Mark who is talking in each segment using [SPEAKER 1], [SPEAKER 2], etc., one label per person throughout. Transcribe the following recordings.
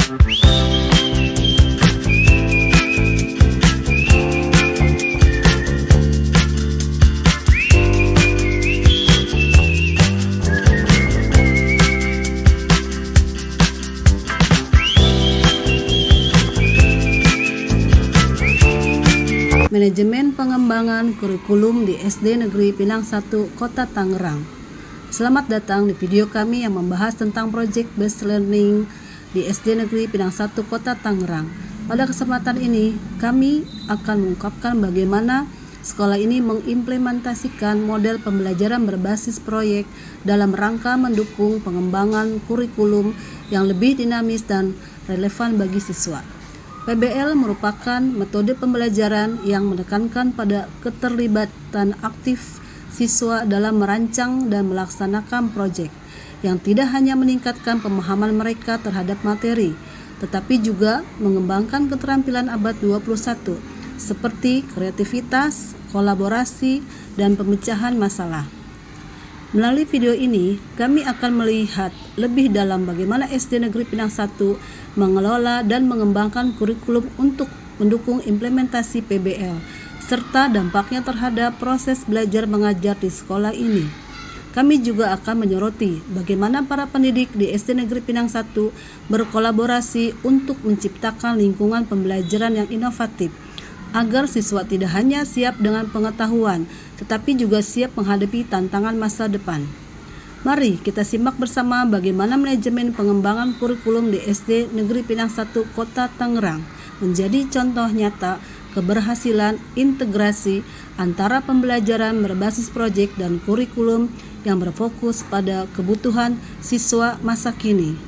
[SPEAKER 1] Manajemen Pengembangan Kurikulum di SD Negeri Pinang 1, Kota Tangerang. Selamat datang di video kami yang membahas tentang Project Based Learning di SD Negeri Pinang 1, Kota Tangerang. Pada kesempatan ini, kami akan mengungkapkan bagaimana sekolah ini mengimplementasikan model pembelajaran berbasis proyek dalam rangka mendukung pengembangan kurikulum yang lebih dinamis dan relevan bagi siswa. PBL merupakan metode pembelajaran yang menekankan pada keterlibatan aktif siswa dalam merancang dan melaksanakan proyek yang tidak hanya meningkatkan pemahaman mereka terhadap materi, tetapi juga mengembangkan keterampilan abad 21 seperti kreativitas, kolaborasi, dan pemecahan masalah. Melalui video ini, kami akan melihat lebih dalam bagaimana SD Negeri Pinang 1 mengelola dan mengembangkan kurikulum untuk mendukung implementasi PBL, serta dampaknya terhadap proses belajar mengajar di sekolah ini. Kami juga akan menyoroti bagaimana para pendidik di SD Negeri Pinang 1 berkolaborasi untuk menciptakan lingkungan pembelajaran yang inovatif, agar siswa tidak hanya siap dengan pengetahuan, tetapi juga siap menghadapi tantangan masa depan. Mari kita simak bersama bagaimana manajemen pengembangan kurikulum di SD Negeri Pinang 1, Kota Tangerang menjadi contoh nyata keberhasilan integrasi antara pembelajaran berbasis proyek dan kurikulum yang berfokus pada kebutuhan siswa masa kini.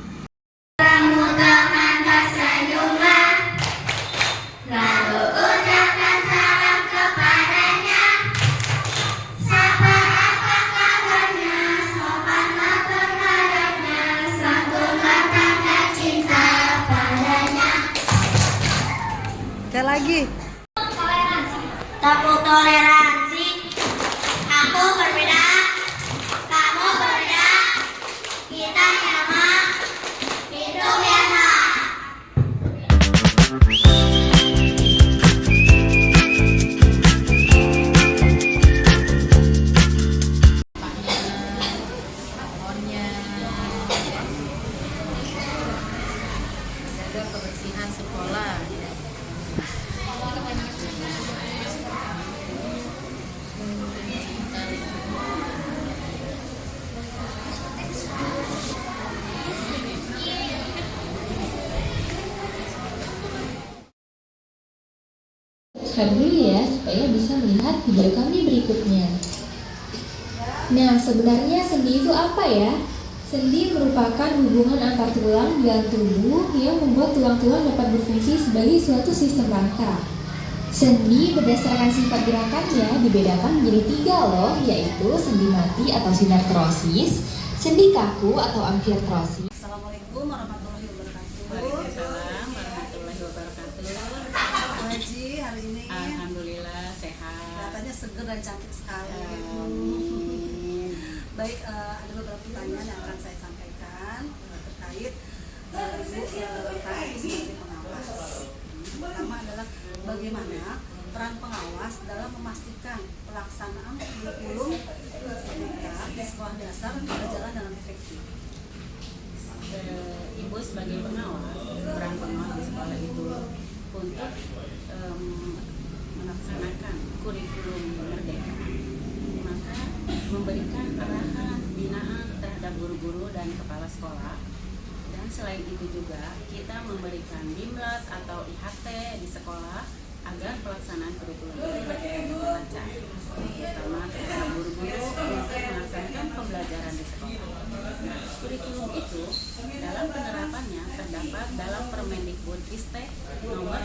[SPEAKER 1] Sekali lagi.
[SPEAKER 2] Takluk toleransi. Aku berbeda, kamu berbeda, kita sama, itu biasa.
[SPEAKER 3] Jaga kebersihan sekolah.
[SPEAKER 4] Subscribe dulu ya supaya bisa melihat video kami berikutnya. Nah, sebenarnya sendi itu apa ya? Sendi merupakan hubungan antar tulang dalam tubuh yang membuat tulang-tulang dapat berfungsi sebagai suatu sistem rangka. Sendi berdasarkan sifat gerakannya dibedakan menjadi 3 loh, yaitu sendi mati atau sinertrosis, sendi kaku atau amfiotrosis.
[SPEAKER 1] Assalamualaikum warahmatullahi wabarakatuh.
[SPEAKER 3] Waalaikumsalam warahmatullahi wabarakatuh.
[SPEAKER 1] Haji hari ini
[SPEAKER 3] Alhamdulillah sehat.
[SPEAKER 1] kelihatannya seger dan cantik sekali. Baik, ada beberapa pertanyaan yang akan saya sampaikan terkait Ibu tadi sebagai pengawas. Pertama adalah bagaimana peran pengawas dalam memastikan pelaksanaan kurikulum mereka di sekolah dasar berjalan dengan efektif.
[SPEAKER 3] Ibu sebagai pengawas, peran pengawas di sekolah itu untuk melaksanakan kurikulum merdeka, maka memberikan arahan binaan terhadap guru-guru dan kepala sekolah. Dan selain itu juga kita memberikan bimlat atau IHT di sekolah agar pelaksanaan kurikulum ini berjalan dengan lancar, terutama terhadap guru-guru untuk melaksanakan pembelajaran di sekolah. Nah, kurikulum itu dalam penerapannya terdapat dalam Permendikbudristek nomor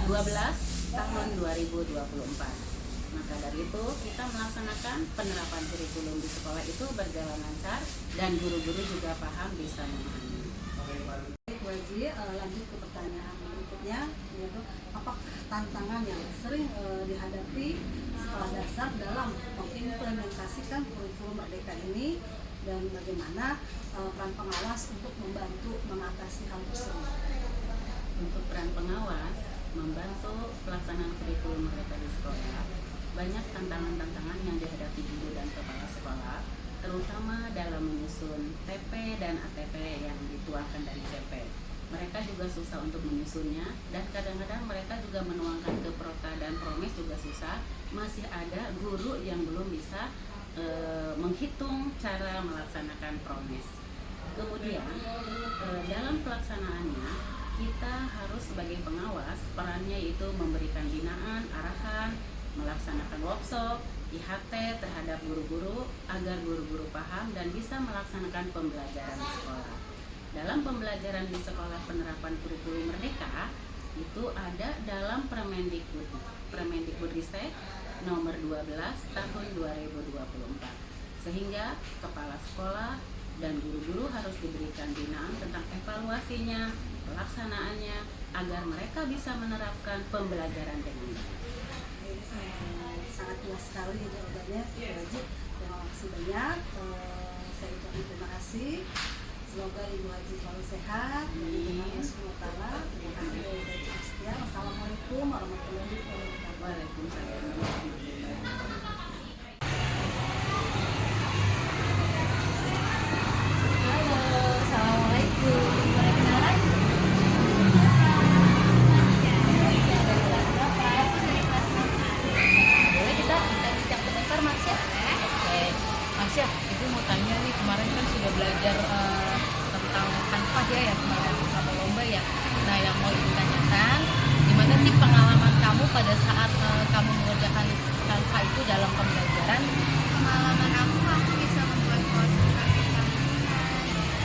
[SPEAKER 3] 12 tahun 2024. Maka dari itu kita melaksanakan penerapan kurikulum di sekolah itu berjalan lancar dan guru-guru juga paham bisa memahami.
[SPEAKER 1] Baik, Bu Haji, lanjut ke pertanyaan berikutnya, yaitu apakah tantangan yang sering dihadapi sekolah dasar dalam mengimplementasikan kurikulum merdeka ini, dan bagaimana peran pengawas untuk membantu mengatasi hal tersebut?
[SPEAKER 3] Untuk peran pengawas membantu pelaksanaan kurikulum mereka di sekolah, banyak tantangan-tantangan yang dihadapi guru dan kepala sekolah, terutama dalam menyusun TP dan ATP yang dituangkan dari CP. Mereka juga susah untuk menyusunnya, dan kadang-kadang mereka juga menuangkan ke Prota dan Promes juga susah. Masih ada guru yang belum bisa menghitung cara melaksanakan Promes. Kemudian dalam pelaksanaannya kita harus sebagai pengawas, perannya itu memberikan binaan, arahan, melaksanakan workshop, IHT terhadap guru-guru agar guru-guru paham dan bisa melaksanakan pembelajaran di sekolah. Dalam pembelajaran di sekolah penerapan kurikulum merdeka itu ada dalam Permendikbudristek nomor 12 tahun 2024. Sehingga kepala sekolah dan guru-guru harus diberikan binaan tentang evaluasinya, pelaksanaannya agar mereka bisa menerapkan pembelajaran dengan baik.
[SPEAKER 1] Sangat puas sekali jawabannya, Pak Haji. Terima kasih banyak. Saya ucapkan terima kasih. Semoga Ibu Haji selalu sehat. Terima kasih. Terima kasih. Saya cukup sekian. Wassalamualaikum warahmatullahi wabarakatuh.
[SPEAKER 3] Waalaikumsalam warahmatullahi wabarakatuh.
[SPEAKER 4] Halo, assalamualaikum. Boleh kenalan? Boleh kita bincang sebentar, Marsya? Oke, Marsya, Ibu mau tanya nih, kemarin kan sudah belajar tentang kanvas ya, kemarin sama lomba ya. Nah, yang mau Ibu tanyakan, gimana sih pengalaman kamu pada saat kamu mengerjakan kanvas itu dalam pembelajaran?
[SPEAKER 5] Pengalaman aku bisa membuat poster,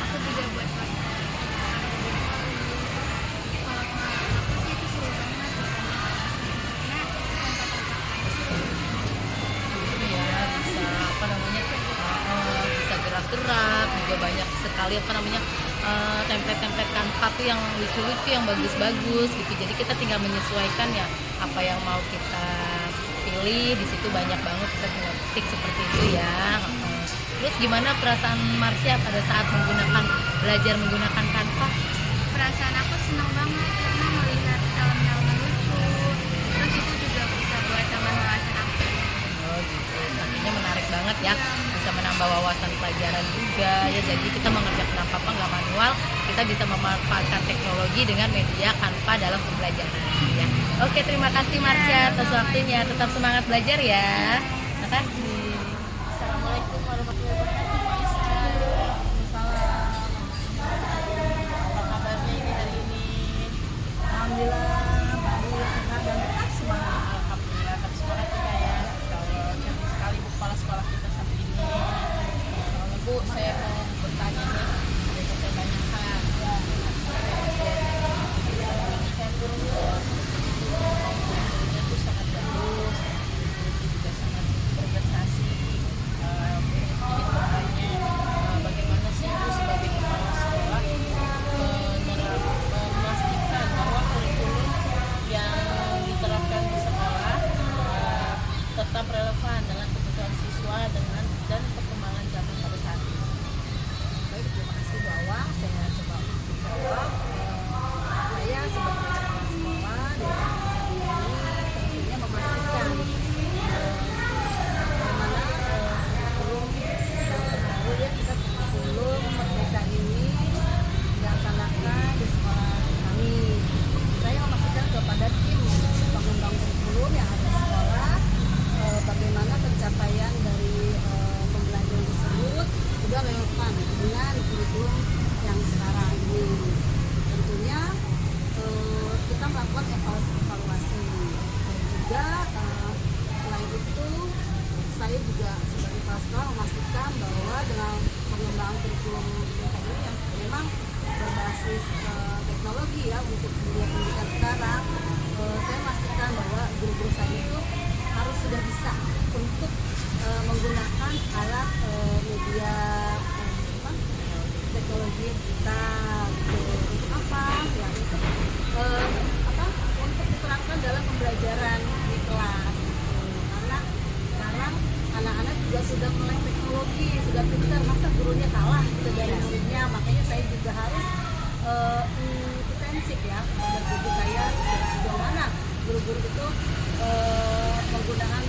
[SPEAKER 5] aku juga buat poster. Kalau pengalaman aku sih itu seru banget, karena tempat-tempat kecil.
[SPEAKER 4] Ya bisa apa namanya bisa gerak-gerak, juga banyak sekali apa namanya template-template kanvas tuh yang lucu-lucu, yang bagus-bagus gitu. Jadi kita tinggal menyesuaikan ya apa yang mau kita pilih. Di situ banyak banget, kita tinggal ketik seperti itu ya. Terus gimana perasaan Marsya pada saat belajar menggunakan kanvas?
[SPEAKER 5] Perasaan aku senang banget karena melihat dalam-dalam lucu. Terus itu juga bisa buat tambah wawasan aku.
[SPEAKER 4] Oh gitu, artinya menarik banget ya, bisa menambah wawasan pelajaran juga ya. Jadi kita mengerjakan apa-apa nggak manual, kita bisa memanfaatkan teknologi dengan media Canva dalam pembelajaran ya. Oke, terima kasih Marsya atas waktunya, tetap semangat belajar ya. Terima kasih. Assalamualaikum warahmatullahi wabarakatuh.
[SPEAKER 1] Waalaikumsalam.
[SPEAKER 4] Apa kabarnya ini hari ini?
[SPEAKER 1] Alhamdulillah baik, sehat dan tetap semangat.
[SPEAKER 4] Alhamdulillah, tetap semangat kita ya. Kalau cantik sekali Bu kepala sekolah kita sampai ini. Soalnya Bu, saya mau bertanya nih, ada yang saya tanyakan. Gurunya tuh sangat bagus, itu juga sangat berprestasi. Sedikit bertanya, bagaimana sih Bu sebagai kepala sekolah memastikan bahwa kurikulum yang diterapkan di sekolah tetap relevan dengan kebutuhan siswa dan perkembangan zaman pada saat ini.
[SPEAKER 1] Baik, terima kasih bahwa saya coba untuk jawab. Saya sebagai kepala sekolah di ini tentunya memastikan bagaimana kurikulum yang terbaru ya, kita kurikulum merdeka ini dilaksanakan di sekolah kami. Saya memastikan kepada tim pengembang kurikulum yang ada di sekolah bagaimana pencapaian dari pembelajaran tersebut sudah relevan dengan kurikulum yang sekarang ini. Tentunya kita melakukan evaluasi dan juga selain itu saya juga sebagai kepala sekolah memastikan bahwa dengan pengembangan kurikulum ini yang memang berbasis teknologi ya untuk dunia pendidikan sekarang, saya memastikan bahwa guru-guru saya itu harus sudah bisa untuk menggunakan alat media teknologi digital untuk apa ya, untuk diterapkan dalam pembelajaran di kelas gitu. Karena sekarang anak-anak juga sudah melek teknologi, sudah pintar, masa gurunya kalah gitu dari muridnya. Makanya saya juga harus kita intensif ya pada tubuh saya sejauh mana guru-guru itu menggunakan